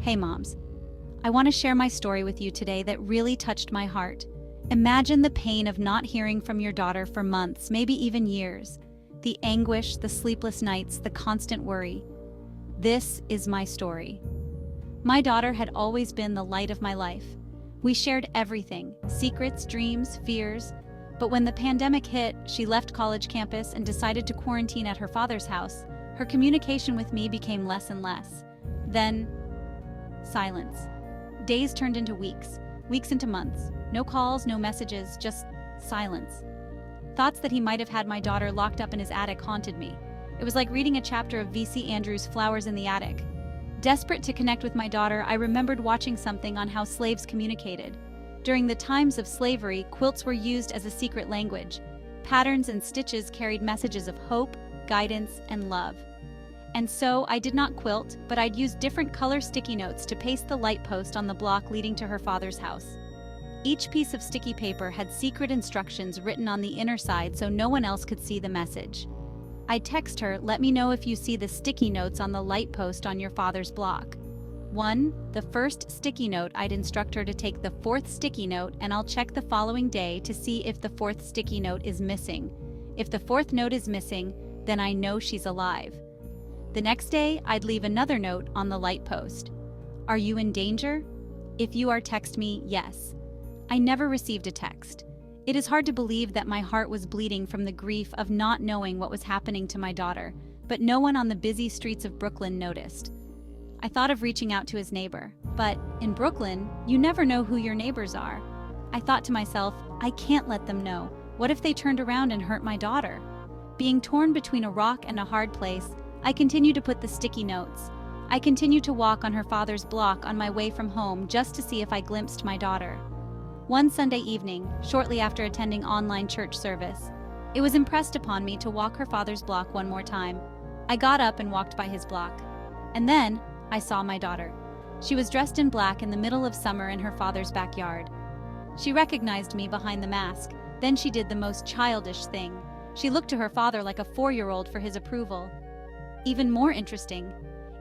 Hey moms, I want to share my story with you today that really touched my heart. Imagine the pain of not hearing from your daughter for months, maybe even years. The anguish, the sleepless nights, the constant worry. This is my story. My daughter had always been the light of my life. We shared everything, secrets, dreams, fears. But when the pandemic hit, she left college campus and decided to quarantine at her father's house. Her communication with me became less and less. Then, silence. Days turned into weeks, weeks into months. No calls, no messages, just silence. Thoughts that he might have had my daughter locked up in his attic haunted me. It was like reading a chapter of V.C. Andrews' Flowers in the Attic. Desperate to connect with my daughter, I remembered watching something on how slaves communicated. During the times of slavery, quilts were used as a secret language. Patterns and stitches carried messages of hope, guidance, and love. And so, I did not quilt, but I'd use different color sticky notes to paste the light post on the block leading to her father's house. Each piece of sticky paper had secret instructions written on the inner side so no one else could see the message. I'd text her, "Let me know if you see the sticky notes on the light post on your father's block." The first sticky note, I'd instruct her to take the fourth sticky note, and I'll check the following day to see if the fourth sticky note is missing. If the fourth note is missing, then I know she's alive. The next day, I'd leave another note on the light post. "Are you in danger? If you are, text me, yes." I never received a text. It is hard to believe that my heart was bleeding from the grief of not knowing what was happening to my daughter, but no one on the busy streets of Brooklyn noticed. I thought of reaching out to his neighbor, but in Brooklyn, you never know who your neighbors are. I thought to myself, I can't let them know. What if they turned around and hurt my daughter? Being torn between a rock and a hard place, I continued to put the sticky notes. I continued to walk on her father's block on my way from home just to see if I glimpsed my daughter. One Sunday evening, shortly after attending online church service, it was impressed upon me to walk her father's block one more time. I got up and walked by his block. And then, I saw my daughter. She was dressed in black in the middle of summer in her father's backyard. She recognized me behind the mask. Then she did the most childish thing. She looked to her father like a 4-year-old for his approval. Even more interesting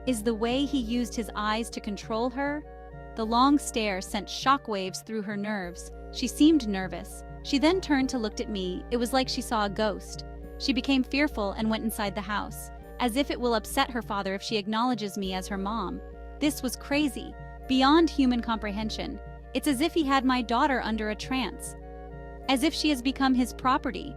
is the way he used his eyes to control her. The long stare sent shockwaves through her nerves. She seemed nervous. She then turned to look at me. It was like she saw a ghost. She became fearful and went inside the house, as if it will upset her father if she acknowledges me as her mom. This was crazy, beyond human comprehension. It's as if he had my daughter under a trance, as if she has become his property.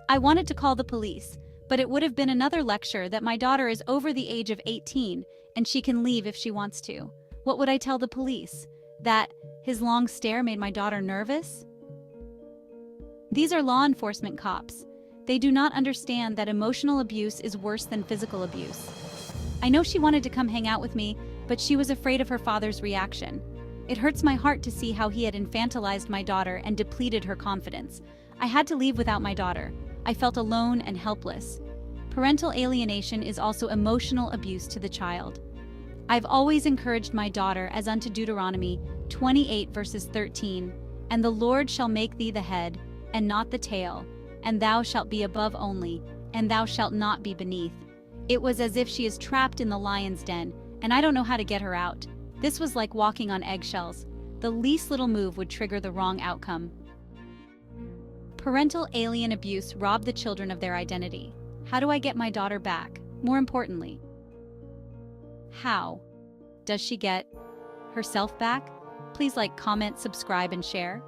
I wanted to call the police, but it would have been another lecture that my daughter is over the age of 18 and she can leave if she wants to. What would I tell the police? That his long stare made my daughter nervous? These are law enforcement cops. They do not understand that emotional abuse is worse than physical abuse. I know she wanted to come hang out with me, but she was afraid of her father's reaction. It hurts my heart to see how he had infantilized my daughter and depleted her confidence. I had to leave without my daughter. I felt alone and helpless. Parental alienation is also emotional abuse to the child. I've always encouraged my daughter as unto Deuteronomy 28 verses 13, "And the Lord shall make thee the head, and not the tail, and thou shalt be above only, and thou shalt not be beneath." It was as if she is trapped in the lion's den, and I don't know how to get her out. This was like walking on eggshells. The least little move would trigger the wrong outcome. Parental alien abuse robbed the children of their identity. How do I get my daughter back? More importantly, how does she get herself back? Please like, comment, subscribe, and share.